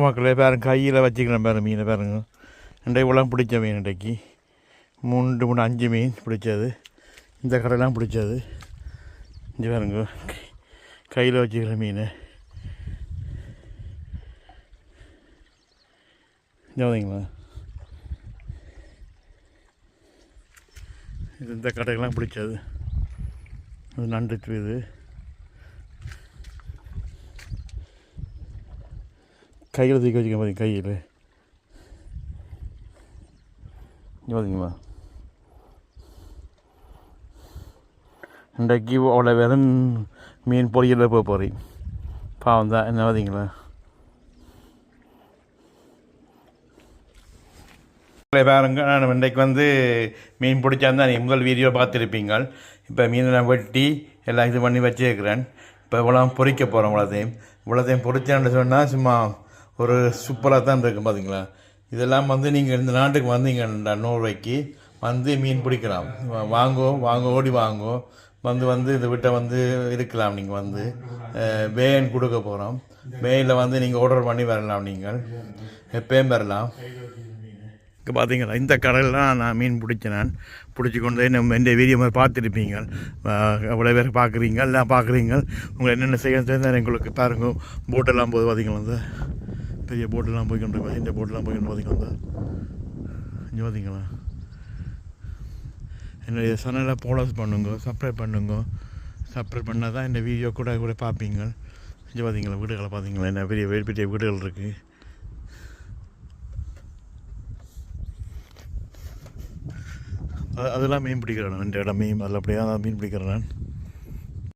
மக்களே பாருங்க, கையில் வச்சுக்கிறேன் பாருங்க மீனை பாருங்க. இன்றைக்கு இவ்வளோ பிடிச்ச மீன், இன்றைக்கு 5 மீன் பிடிச்சது. இந்த கடையெல்லாம் பிடிச்சது. இங்கே பாருங்க, கையில் வச்சுக்கிற மீன். ஞாபகங்களா, இது இந்த கடையெல்லாம் பிடிச்சது. அது நண்டு இது கையில் தூக்கி வச்சுக்க மாதிரி கையில். பார்த்தீங்களா, இன்றைக்கு அவ்வளோ வெறும் மீன் பொரியலில் போக போகிறேன். பாவம் தான், என்ன பார்த்தீங்களா. பாருங்க, நான் இன்றைக்கு மீன் பிடிச்சாந்தான் நீங்கள் முதல் வீடியோ பார்த்துருப்பீங்க. இப்போ மீனை நான் வெட்டி எல்லாம் இது பண்ணி வச்சுருக்கிறேன். இப்போ இவ்வளோ பொரிக்க போகிறோம். இவ்வளோத்தையும் பொரிச்சான்னு சொன்னால் சும்மா ஒரு சூப்பராக தான் இருக்கும். பார்த்தீங்களா, இதெல்லாம் நீங்கள் இந்த நாட்டுக்கு வந்தீங்கன்னா நோர்வைக்கு மீன் பிடிக்கலாம். வாங்கோ ஓடி வாங்கோ இந்த வீட்டை இருக்கலாம். நீங்கள் வேன் கொடுக்க போகிறோம். வேனில் நீங்கள் ஆர்டர் பண்ணி வரலாம். நீங்கள் எப்பயும் வரலாம். இப்போ பார்த்தீங்களா, இந்த கடலில் நான் மீன் பிடிச்சேன். பிடிச்சி கொண்டு இந்த வீடியோ மாதிரி பார்த்துருப்பீங்க. அவ்வளோ பேர் பார்க்குறீங்க, எல்லாம் பார்க்குறீங்க. உங்களை என்னென்ன செய்ய தெரிந்தால் எங்களுக்கு பாருங்க. போட்டெல்லாம் போது பார்த்தீங்களா, பெரிய போட்டெல்லாம் போய்க்கொண்டு இந்த போட்டெல்லாம் போய்க்கொண்டு பார்த்தீங்களா. இங்கே பார்த்தீங்களா, என்னுடைய சேனலை ஃபாலோஸ் பண்ணுங்க, சப்ஸ்கிரைப் பண்ணுங்க. சப்ஸ்கிரைப் பண்ணால் தான் இந்த வீடியோ கூட பார்ப்பீங்க. இங்கே பார்த்தீங்களா, வீடுகளை பார்த்தீங்களா, என்ன பெரிய பெரிய வீடுகள் இருக்குது. அதெல்லாம் மீன் பிடிக்கிறேன் நான். இந்த இடம் மீன் அதில் அப்படியே தான் மீன் பிடிக்கிறேன் நான்.